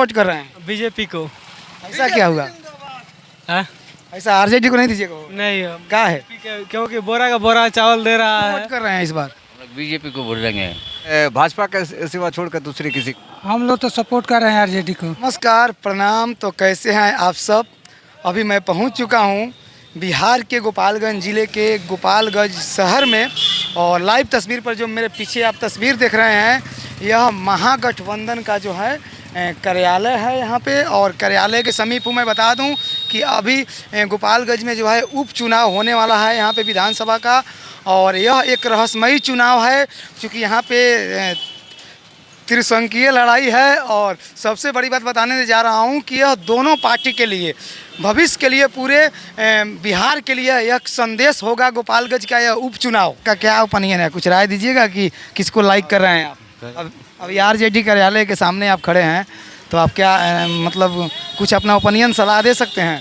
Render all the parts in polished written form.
Vote कर रहे हैं? बीजेपी को। ऐसा क्या हुआ? हाँ? ऐसा आरजेडी को नहीं दीजिएगा वोट? नहीं, क्या है? क्योंकि बोरा का बोरा चावल दे रहा है। वोट कर रहे हैं इस बार? बीजेपी को बोल देंगे, भाजपा के सिवा छोड़कर दूसरी किसी को। हम लोग तो सपोर्ट कर रहे हैं आरजेडी को। नमस्कार, प्रणाम। तो कैसे हैं आप सब? अभी मैं पहुंच चुका हूं बिहार के गोपालगंज ज़िले के गोपालगंज शहर में, और लाइव तस्वीर पर जो मेरे पीछे आप तस्वीर देख रहे हैं, यह महागठबंधन का जो है कार्यालय है यहाँ पे। और कार्यालय के समीप मैं बता दूं कि अभी गोपालगंज में जो है उपचुनाव होने वाला है यहाँ पे विधानसभा का, और यह एक रहस्यमयी चुनाव है क्योंकि यहाँ पे त्रिसंकीय लड़ाई है। और सबसे बड़ी बात बताने जा रहा हूँ कि यह दोनों पार्टी के लिए, भविष्य के लिए, पूरे बिहार के लिए एक संदेश होगा गोपालगंज का यह उपचुनाव का। क्या ओपिनियन है, कुछ राय दीजिएगा कि किसको लाइक कर रहे हैं आप? अब आरजेडी कार्यालय के सामने आप खड़े हैं, तो आप क्या मतलब कुछ अपना ओपिनियन सलाह दे सकते हैं?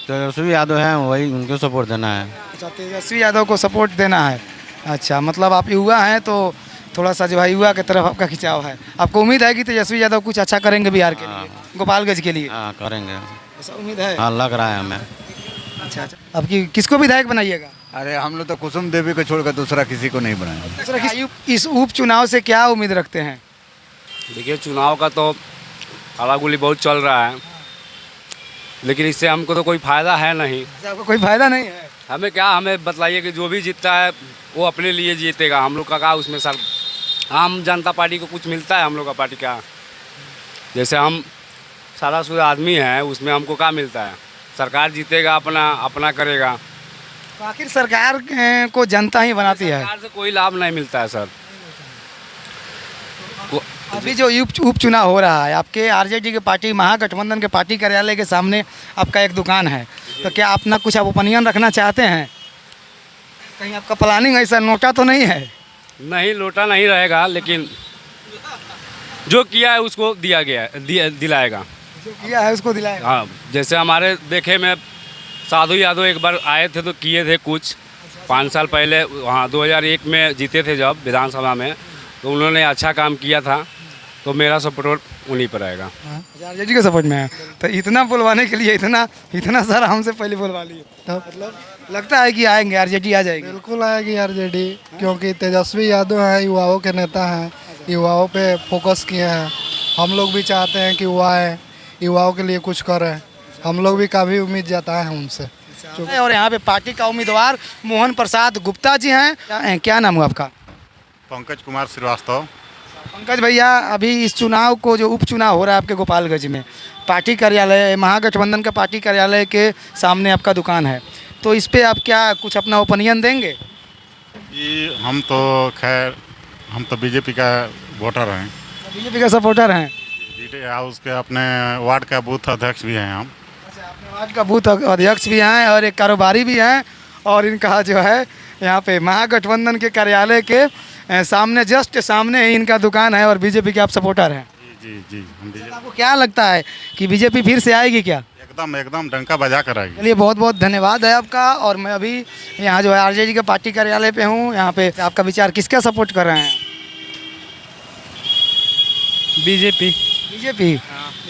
तेजस्वी यादव हैं, वही उनको सपोर्ट देना है। अच्छा, तेजस्वी यादव को सपोर्ट देना है। अच्छा, मतलब आप युवा हैं तो थोड़ा सा जो है युवा की तरफ आपका खिंचाव है। आपको उम्मीद है कि तेजस्वी यादव कुछ अच्छा करेंगे बिहार के लिए, गोपालगंज के लिए? हाँ, करेंगे, ऐसा उम्मीद है? हाँ, लग रहा है हमें। अच्छा, अब किसको विधायक बनाइएगा? अरे हम लोग तो कुसुम देवी को छोड़कर दूसरा किसी को नहीं बनाएंगे। दूसरा इस उपचुनाव से क्या उम्मीद रखते हैं? देखिए, चुनाव का तो हलागुली बहुत चल रहा है, लेकिन इससे हमको तो कोई फ़ायदा है नहीं। आपको कोई फायदा नहीं है? हमें बतलाइए कि जो भी जीतता है वो अपने लिए जीतेगा। हम लोग का क्या उसमें सर, आम जनता पार्टी को कुछ मिलता है? हम लोग का पार्टी क्या, जैसे हम सादा सुदा आदमी हैं, उसमें हमको क्या मिलता है? सरकार जीतेगा, अपना करेगा। तो आखिर सरकार को जनता ही बनाती है। सरकार से कोई लाभ नहीं मिलता है सर। अभी जो उपचुनाव हो रहा है, आपके आरजेडी के पार्टी महागठबंधन के पार्टी कार्यालय के सामने आपका एक दुकान है, तो क्या अपना कुछ आप ओपिनियन रखना चाहते हैं? कहीं आपका प्लानिंग ऐसा नोटा तो नहीं है? नहीं, लोटा नहीं रहेगा, लेकिन जो किया है उसको दिलाएगा। जो किया है उसको दिलाएगा। हाँ, जैसे हमारे देखे में साधु यादव एक बार आए थे तो किए थे कुछ 5 साल पहले, हाँ 2001 में जीते थे जब विधानसभा में, तो उन्होंने अच्छा काम किया था, तो मेरा सपोर्ट उन्हीं पर आएगा। आरजेडी के सपोर्ट में है, तो इतना बुलवाने के लिए इतना सारा हमसे पहले बुलवा लिए, तो मतलब लगता है कि आएंगे, आरजेडी आ जाएगी? बिल्कुल आएगी आरजेडी, क्योंकि तेजस्वी यादव हैं, युवाओं के नेता हैं, युवाओं पे फोकस किए हैं। हम लोग भी चाहते हैं कि वो आए, युवाओं के लिए कुछ करें। हम लोग भी काफ़ी उम्मीद जाता है उनसे। और यहाँ पे पार्टी का उम्मीदवार मोहन प्रसाद गुप्ता जी हैं। क्या नाम हुआ आपका? पंकज कुमार श्रीवास्तव। पंकज भैया, अभी इस चुनाव को जो उपचुनाव हो रहा है आपके गोपालगंज में, पार्टी कार्यालय, महागठबंधन का पार्टी कार्यालय के सामने आपका दुकान है, तो इस पे आप क्या कुछ अपना ओपिनियन देंगे? जी, हम तो बीजेपी का वोटर हैं। बीजेपी का सपोर्टर हैं? जीटे हाउस के अपने वार्ड का बूथ अध्यक्ष भी हैं हम। अच्छा, अपने वार्ड का बूथ अध्यक्ष भी हैं और एक कारोबारी भी हैं, और इनका जो है यहाँ पे महागठबंधन के कार्यालय के सामने, जस्ट सामने ही इनका दुकान है, और बीजेपी के आप सपोर्टर हैं? जी जी जी, हम बीजेपी। आपको क्या लगता है कि बीजेपी फिर से आएगी क्या? एकदम डंका बजा कर आएगी। चलिए, बहुत बहुत धन्यवाद है आपका। और मैं अभी यहाँ जो है आरजेडी के पार्टी कार्यालय पे हूँ। यहाँ पे आपका विचार, किसका सपोर्ट कर रहे हैं? बीजेपी। बीजेपी?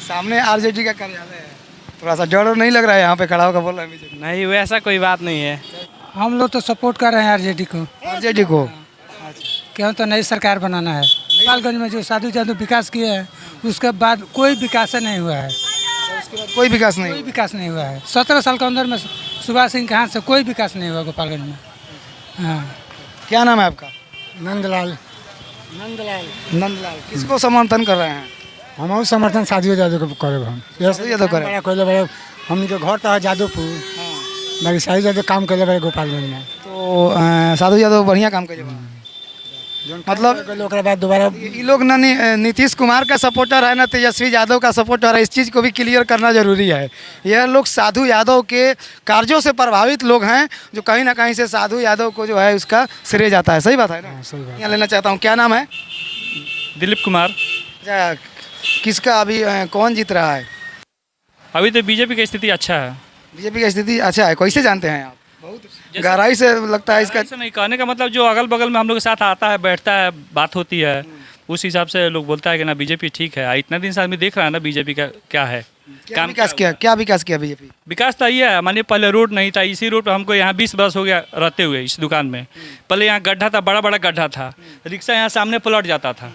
सामने आरजेडी का कार्यालय है, थोड़ा सा डर नहीं लग रहा है यहाँ पे खड़ा होकर बोल रहे हैं बीजेपी? नहीं, वैसा कोई बात नहीं है। हम लोग तो सपोर्ट कर रहे हैं आरजेडी को। आरजेडी को? क्यों, तो नई सरकार बनाना है। गोपालगंज में जो साधु यादव विकास किए हैं, उसके बाद कोई विकास नहीं हुआ है। उसके बाद कोई विकास नहीं हुआ है। 17 साल के अंदर में सुभाष सिंह के हाथ से कोई विकास नहीं हुआ गोपालगंज में। हाँ। क्या नाम है आपका? नंदलाल। नंदलाल। किसको समर्थन कर रहे हैं? हम समर्थन साधु यादव को करे। हम यादव करे? बड़े हम जो घर तो है जादवपुर, बाकी साधु यादव काम करे बड़े गोपालगंज में। तो साधु यादव बढ़िया काम करे, मतलब बाद दोबारा ये लोग ना नीतीश कुमार का सपोर्टर है, ना तेजस्वी यादव का सपोर्टर है। इस चीज़ को भी क्लियर करना जरूरी है। यह लोग साधु यादव के कार्यों से प्रभावित लोग हैं, जो कहीं ना कहीं से साधु यादव को जो है उसका श्रेय जाता है। सही बात है ना? सही बात। यहाँ लेना चाहता हूँ। क्या नाम है? दिलीप कुमार। अच्छा, किसका अभी कौन जीत रहा है? अभी तो बीजेपी की स्थिति अच्छा है। बीजेपी की स्थिति अच्छा है? कैसे जानते हैं आप? बहुत गहराई से लगता है इसका। ऐसा नहीं कहने का मतलब, जो अगल बगल में हम लोग के साथ आता है, बैठता है, बात होती है, उस हिसाब से लोग बोलता है कि ना बीजेपी ठीक है। इतना दिन से आदमी देख रहा है ना बीजेपी का क्या है क्या विकास किया, क्या विकास किया बीजेपी? विकास तो ये है, मानिए पहले रोड नहीं था, इसी रोड पर हमको यहाँ 20 बरस हो गया रहते हुए इस दुकान में। पहले यहाँ गड्ढा था, बड़ा बड़ा गड्ढा था, रिक्शा यहाँ सामने पलट जाता था।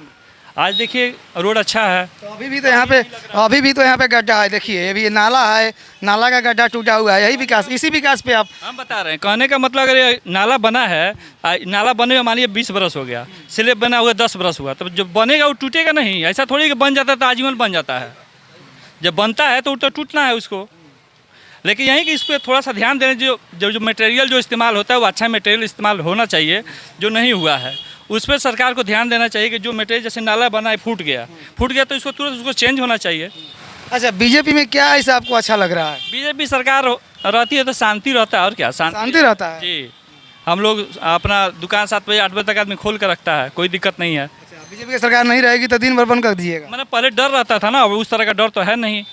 आज देखिए रोड अच्छा है। तो अभी भी तो यहाँ पे गड्ढा है, देखिए ये भी नाला है, नाला का गड्ढा टूटा हुआ है। यही विकास, इसी विकास पे आप हम बता रहे हैं, कहने का मतलब अगर ये नाला बना है, नाला बने हुए मानिए 20 बरस हो गया, स्लेब बना हुआ 10 बरस हुआ, तब जब बनेगा वो टूटेगा नहीं। ऐसा थोड़ी कि बन जाता है तो आजीवन बन जाता है। जब बनता है तो टूटना है उसको। लेकिन यही कि इस पर थोड़ा सा ध्यान देने, जो मटेरियल जो इस्तेमाल होता है वो अच्छा मटेरियल इस्तेमाल होना चाहिए, जो नहीं हुआ है उस पर सरकार को ध्यान देना चाहिए कि जो मटेरियल जैसे नाला बना है फूट गया तो इसको तुरंत उसको चेंज होना चाहिए। अच्छा, बीजेपी में क्या ऐसा आपको अच्छा लग रहा है? बीजेपी सरकार रहती है तो शांति रहता है, और क्या शांति रहता है जी। हम लोग अपना दुकान 7 बजे 8 बजे तक आदमी खोल कर रखता है, कोई दिक्कत नहीं है। बीजेपी की सरकार नहीं रहेगी तो दिन भर बंद कर दीजिएगा? मैंने पहले डर रहता था ना, अब उस तरह का डर तो है नहीं।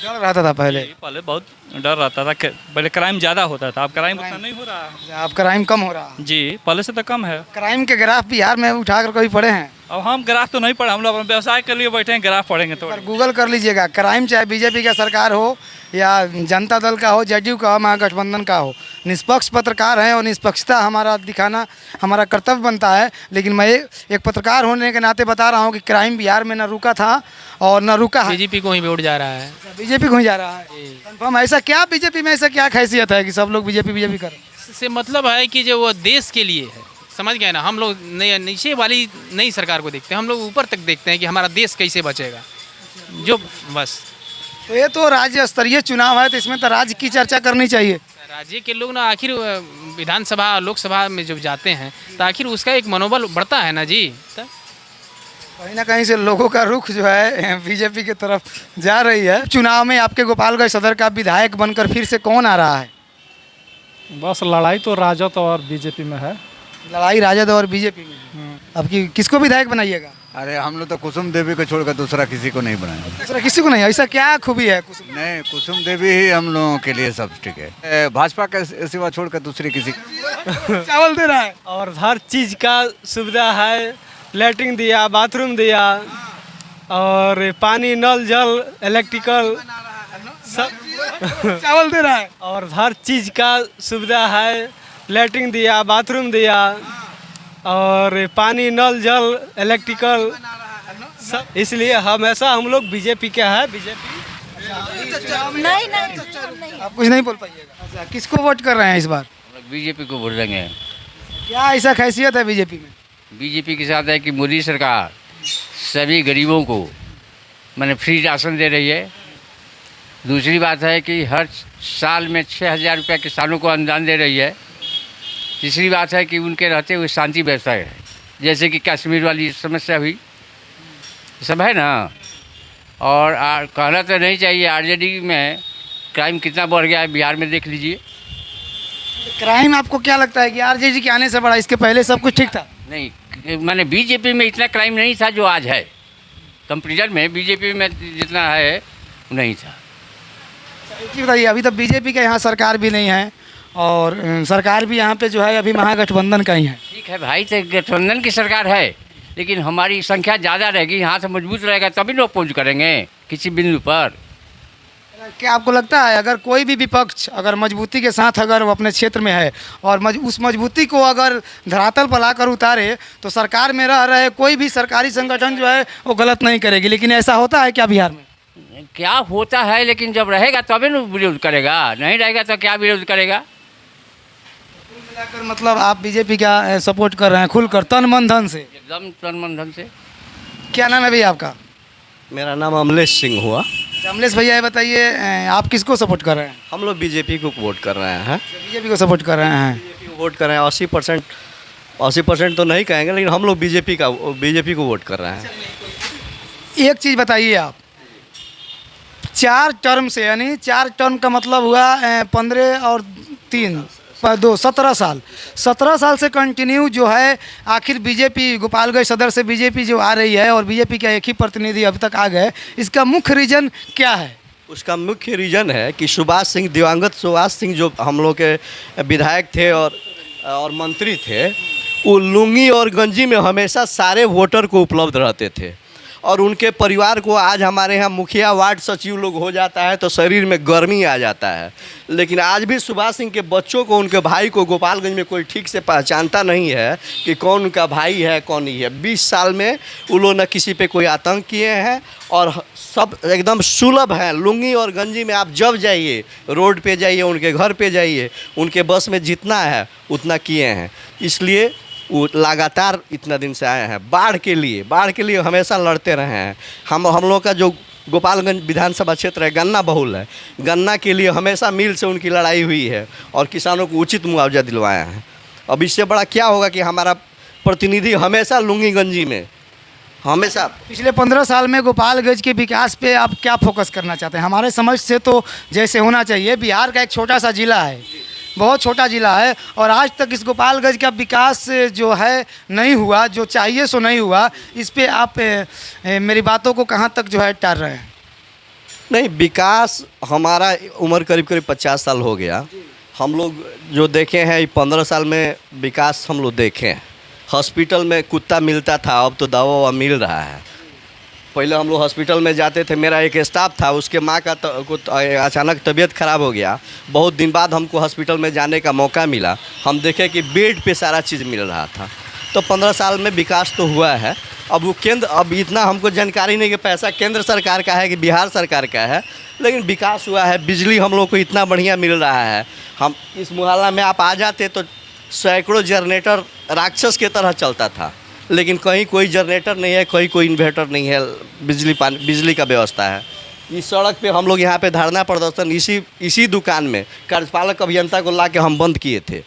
डर रहता था पहले? पहले बहुत डर रहता था, पहले क्राइम ज़्यादा होता था, अब क्राइम उतना नहीं हो रहा है। अब क्राइम कम हो रहा है जी, पहले से तो कम है। क्राइम के ग्राफ बिहार में उठा कर कभी पढ़े हैं? अब हम ग्राफ तो नहीं पढ़े, हम लोग अपना व्यवसाय के लिए बैठे हैं, ग्राफ पढ़ेंगे तो। पर गूगल कर लीजिएगा, क्राइम चाहे बीजेपी का सरकार हो या जनता दल का हो, जेडीयू का हो, महागठबंधन का हो, निष्पक्ष पत्रकार हैं और निष्पक्षता हमारा दिखाना हमारा कर्तव्य बनता है। लेकिन मैं एक पत्रकार होने के नाते बता रहा हूँ कि क्राइम बिहार में न रुका था और न रुका है। बीजेपी को ही वोट जा रहा है। बीजेपी को ही जा रहा है कंफर्म? ऐसा क्या बीजेपी में ऐसा क्या खासियत है कि सब लोग बीजेपी कर? इससे मतलब है कि जो वो देश के लिए है, समझ गए ना। हम लोग नीचे वाली नई सरकार को देखते हैं, हम लोग ऊपर तक देखते हैं कि हमारा देश कैसे बचेगा, जो बस। तो ये तो राज्य स्तरीय चुनाव है, तो इसमें तो राज्य की चर्चा करनी चाहिए। राज्य के लोग ना आखिर विधानसभा लोकसभा में जब जाते हैं तो आखिर उसका एक मनोबल बढ़ता है ना जी। कहीं ना कहीं से लोगों का रुख जो है बीजेपी की तरफ जा रही है। चुनाव में आपके गोपालगंज सदर का विधायक बनकर फिर से कौन आ रहा है? बस लड़ाई तो राजद और बीजेपी में है। लड़ाई राजद और बीजेपी में। अब किसको विधायक बनाइएगा? अरे हम लोग तो कुसुम देवी को छोड़कर दूसरा किसी को नहीं बनाए। दूसरा किसी को नहीं? ऐसा क्या खूबी है कुसुम? नहीं, कुसुम देवी ही हम लोगों के लिए सब ठीक है। भाजपा के सिवा छोड़कर दूसरी किसी चावल दे रहा है और हर चीज़ का सुविधा है, लैट्रिन दिया, बाथरूम दिया और पानी, नल, जल, इलेक्ट्रिकल सब चावल दे रहा है और हर चीज़ का सुविधा है, लैट्रिन दिया, बाथरूम दिया और पानी, नल, जल, इलेक्ट्रिकल सब। इसलिए हमेशा हम लोग बीजेपी के हैं। बीजेपी नहीं आप कुछ नहीं बोल पाइएगा। अच्छा, किसको वोट कर रहे हैं इस बार? बीजेपी को वोट देंगे। क्या ऐसा खासियत है बीजेपी में? बीजेपी के साथ है कि मोदी सरकार सभी गरीबों को माने फ्री राशन दे रही है। दूसरी बात है कि हर साल में 6,000 रुपया किसानों को अनुदान दे रही है। तीसरी बात है कि उनके रहते हुए शांति व्यवस्था है, जैसे कि कश्मीर वाली समस्या हुई, सब है ना। और कहना तो नहीं चाहिए, आरजेडी में क्राइम कितना बढ़ गया है बिहार में, देख लीजिए। क्राइम आपको क्या लगता है कि आरजेडी के आने से बढ़ा? इसके पहले सब कुछ ठीक था? नहीं, माने बीजेपी में इतना क्राइम नहीं था जो आज है। कंपेरिजन में बीजेपी में जितना है नहीं था। एक चीज़ बताइए, अभी तो बीजेपी का यहाँ सरकार भी नहीं है और सरकार भी यहाँ पे जो है अभी महागठबंधन का ही है। ठीक है भाई, तो गठबंधन की सरकार है, लेकिन हमारी संख्या ज़्यादा रहेगी, यहाँ से मजबूत रहेगा तभी लोग पहुँच करेंगे किसी बिंदु पर। क्या आपको लगता है अगर कोई भी विपक्ष अगर मजबूती के साथ अगर वो अपने क्षेत्र में है और उस मजबूती को अगर धरातल पर लाकर उतारे तो सरकार में रह रहे कोई भी सरकारी संगठन जो है वो गलत नहीं करेगी? लेकिन ऐसा होता है क्या बिहार में? क्या होता है, लेकिन जब रहेगा तभी ना विरोध करेगा, नहीं रहेगा तो क्या विरोध करेगा। कुल मिलाकर मतलब आप बीजेपी का सपोर्ट कर रहे हैं खुलकर, तन मन धन से? एकदम तन मन धन से। क्या नाम है भैया आपका? मेरा नाम अमलेश सिंह हुआ। अमलेश भैया, ये बताइए आप किसको सपोर्ट कर रहे हैं? हम लोग बीजेपी को वोट कर रहे हैं। बीजेपी को सपोर्ट कर रहे हैं? बीजेपी को वोट कर रहे हैं। 80% तो नहीं कहेंगे, लेकिन हम लोग बीजेपी को वोट कर रहे हैं। एक चीज़ बताइए आप, 4 टर्म से, यानी 4 टर्म का मतलब हुआ 15 और 3 2 17 साल 17 साल से कंटिन्यू जो है आखिर बीजेपी गोपालगंज सदर से बीजेपी जो आ रही है और बीजेपी का एक ही प्रतिनिधि अभी तक आ गए, इसका मुख्य रीज़न क्या है? उसका मुख्य रीज़न है कि दिवंगत सुभाष सिंह जो हम लोग के विधायक थे और मंत्री थे, वो लुंगी और गंजी में हमेशा सारे वोटर को उपलब्ध रहते थे और उनके परिवार को आज हमारे यहाँ मुखिया वार्ड सचिव लोग हो जाता है तो शरीर में गर्मी आ जाता है। लेकिन आज भी सुभाष सिंह के बच्चों को, उनके भाई को गोपालगंज में कोई ठीक से पहचानता नहीं है कि कौन उनका भाई है कौन नहीं है। 20 साल में वो लोग न किसी पे कोई आतंक किए हैं और सब एकदम सुलभ हैं। लुंगी और गंजी में आप जब जाइए, रोड पे जाइए, उनके घर पे जाइए, उनके बस में जितना है उतना किए हैं। इसलिए वो लगातार इतना दिन से आए हैं। बाढ़ के लिए हमेशा लड़ते रहे हैं। हम लोग का जो गोपालगंज विधानसभा क्षेत्र है गन्ना बहुल है, गन्ना के लिए हमेशा मिल से उनकी लड़ाई हुई है और किसानों को उचित मुआवजा दिलवाया है। अब इससे बड़ा क्या होगा कि हमारा प्रतिनिधि हमेशा लुंगी गंजी में हमेशा। पिछले 15 साल में गोपालगंज के विकास पे आप क्या फोकस करना चाहते हैं? हमारे समझ से तो जैसे होना चाहिए, बिहार का एक छोटा सा ज़िला है, बहुत छोटा ज़िला है और आज तक इस गोपालगंज का विकास जो है नहीं हुआ, जो चाहिए सो नहीं हुआ। इस पे आप मेरी बातों को कहाँ तक जो है टाल रहे हैं? नहीं, विकास हमारा उम्र करीब 50 साल हो गया। हम लोग जो देखे हैं 15 साल में विकास हम लोग देखे हैं। हॉस्पिटल में कुत्ता मिलता था, अब तो दवा मिल रहा है। पहले हम लोग हॉस्पिटल में जाते थे, मेरा एक स्टाफ था, उसके माँ का अचानक तबीयत ख़राब हो गया। बहुत दिन बाद हमको हॉस्पिटल में जाने का मौका मिला, हम देखे कि बेड पे सारा चीज़ मिल रहा था। तो 15 साल में विकास तो हुआ है। अब वो केंद्र, अब इतना हमको जानकारी नहीं कि पैसा केंद्र सरकार का है कि बिहार सरकार का है, लेकिन विकास हुआ है। बिजली हम लोग को इतना बढ़िया मिल रहा है। हम इस मोहल्ला में आप आ जाते तो सैकड़ों जनरेटर राक्षस की तरह चलता था, लेकिन कहीं कोई जनरेटर नहीं है, कहीं कोई इन्वर्टर नहीं है, बिजली का व्यवस्था है। इस सड़क पे हम लोग यहाँ पे धरना प्रदर्शन इसी दुकान में कार्यपालक अभियंता को ला के हम बंद किए थे।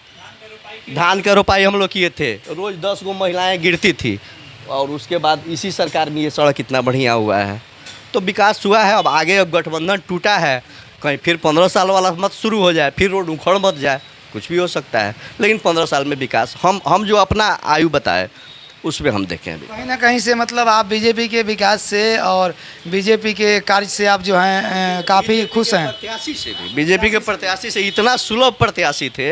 धान का रोपाई हम लोग किए थे, रोज़ 10 गो महिलाएं गिरती थी और उसके बाद इसी सरकार में ये सड़क इतना बढ़िया हुआ है। तो विकास हुआ है। अब आगे अब गठबंधन टूटा है, कहीं फिर 15 साल वाला मत शुरू हो जाए, फिर रोड उखड़ मत जाए, कुछ भी हो सकता है। लेकिन 15 साल में विकास हम जो अपना आयु बताए उसमें हम देखें अभी कहीं ना कहीं से, मतलब आप बीजेपी के विकास से और बीजेपी के कार्य से आप जो हैं काफ़ी खुश हैं? प्रत्याशी से भी, बीजेपी के प्रत्याशी से इतना सुलभ प्रत्याशी थे।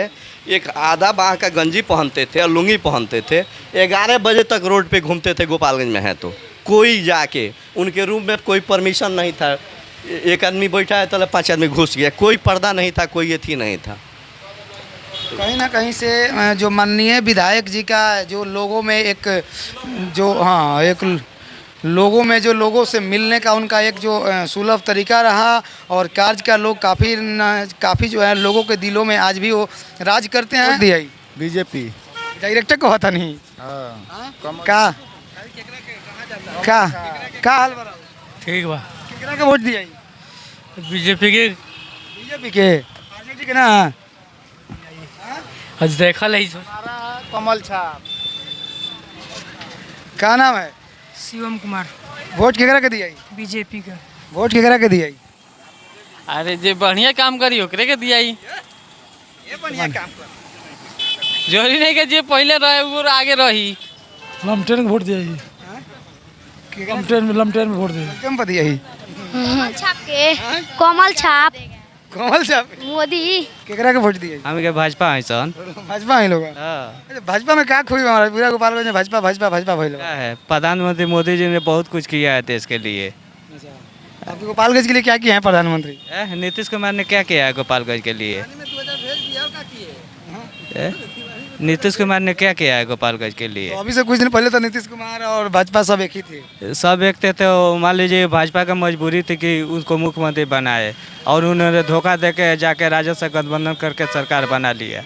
एक आधा बाह का गंजी पहनते थे और लुंगी पहनते थे, 11 बजे तक रोड पे घूमते थे गोपालगंज में है तो कोई जाके उनके रूम में कोई परमिशन नहीं था। एक आदमी बैठा है तो 5 आदमी घुस गया, कोई पर्दा नहीं था, कोई एथी नहीं था। कहीं ना कहीं से जो माननीय विधायक जी का जो लोगों में एक लोगों में जो लोगों से मिलने का उनका एक जो सुलभ तरीका रहा और कार्य का लोग काफ़ी जो है लोगों के दिलों में आज भी वो राज करते हैं। दिया बीजेपी डायरेक्टर को होता नहीं का हाल बड़ा ठीक बा। केकरा के वोट दिया? बीजेपी के राजनीति के ना आज देखा ले कमल छाप। क्या नाम है? शिवम कुमार। वोट केकरा के दिया? बीजेपी का। वोट केकरा के दिया? अरे जे बढ़िया काम करी ओकरे के दिया। ये बढ़िया काम कर, जरूरी नहीं कि जे पहले रहे वो आगे रही। लमटेन में वोट दिया, लमटेन में वोट दिया। कम पर दिया ही छाप के कमल छाप मोदी केकरा के वोट दिया? हम के भाजपा है सन। भाजपा ही लोग। अच्छा, भाजपा में क्या खूबी हमारा पूरा गोपालगंज में भाजपा भइल है? प्रधानमंत्री मोदी जी ने बहुत कुछ किया है देश के लिए। आपके गोपालगंज के लिए क्या किया है प्रधानमंत्री? नीतीश कुमार ने क्या किया है गोपालगंज के लिए? नीतीश कुमार ने क्या किया है गोपालगंज के लिए? तो अभी से कुछ दिन पहले तो नीतीश कुमार और भाजपा सब एक ही थे। सब एक थे तो मान लीजिए भाजपा का मजबूरी थी कि उसको मुख्यमंत्री बनाए और उन्होंने धोखा दे के जाके राजद से गठबंधन करके सरकार बना लिया।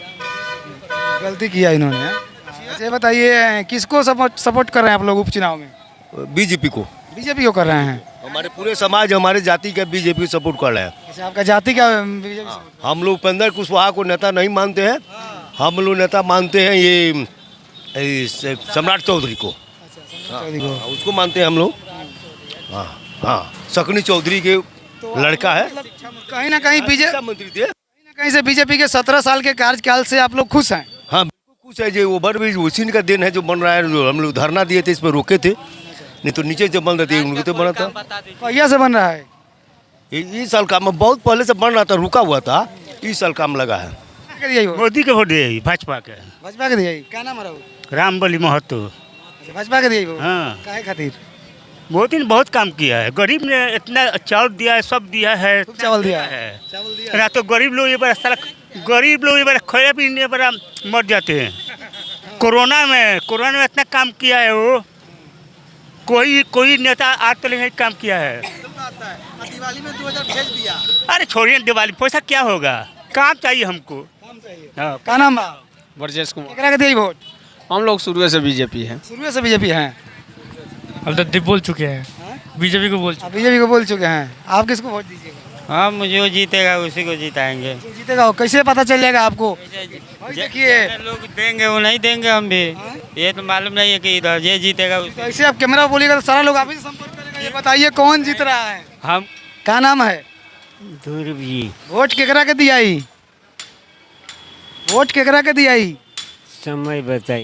गलती किया इन्होंने। अच्छा, ये बताइए किसको सपोर्ट कर रहे हैं आप लोग उपचुनाव में? बीजेपी को। बीजेपी को कर रहे हैं? हमारे पूरे समाज, हमारे जाति का बीजेपी सपोर्ट कर रहे हैं। अच्छा, आपका जाति का बीजेपी? हम लोग उपेंद्र कुशवाहा को नेता नहीं मानते हैं, हम लोग नेता मानते हैं ये सम्राट चौधरी को। उसको मानते हैं हम लोग। हाँ, सकनी चौधरी के लड़का है। कहीं ना कहीं मंत्री थे। कहीं से बीजेपी के 17 साल के कार्यकाल से आप लोग खुश हैं? हाँ, बिल्कुल खुश है। जो ओवरब्रिज उसी का दिन है जो बन रहा है। जो हम लोग धरना दिए थे, इस पर रोके थे, नहीं तो नीचे जो बन रहा था उनको तो बना था। पहिया से बन रहा है? इस साल काम बहुत पहले से बन रहा था, रुका हुआ था, इस साल काम लगा है। मोदी के वोट दिए, भाजपा के। भाजपा के दिया? क्या नाम है? रामबली महतो। भाजपा के दिए वो हाँ काहे खातिर मोदी ने बहुत काम किया है, गरीब ने इतना चावल दिया है, सब दिया है, चावल दिया है ना। तो गरीब लोग ये बार सारा गरीब लोग ये बार खोए पीने पर मर जाते हैं। कोरोना में इतना काम किया है वो, कोई नेता आज तक नहीं काम किया है। दिवाली में 2000 भेज दिया। अरे छोड़िए दिवाली, पैसा क्या होगा, काम चाहिए हमको। हाँ का नाम बा ब्रजेश कुमार। केकरा के दिए वोट हम लोग शुरू से बीजेपी हैं। शुरू से बीजेपी हैं। अब तो बोल चुके हैं, बीजेपी को बोल चुके बीजेपी को बोल चुके हैं। आप किसको वोट दीजिएगा? हाँ मुझे वो जीतेगा उसी को जिताएंगे। जीतेगा वो कैसे पता चलेगा आपको? देखिए लोग देंगे वो नहीं देंगे हम भी, ये तो मालूम नहीं है कि इधर ये जीतेगा उसी। ऐसे आप कैमरा बोलिएगा तो सारा लोग आप ही से संपर्क करेगा। ये बताइए कौन जीत रहा है? हम क्या नाम है? ध्रुवी। वोट केकरा के दियाई? वोट केकरा के दियाई? समय बताइए।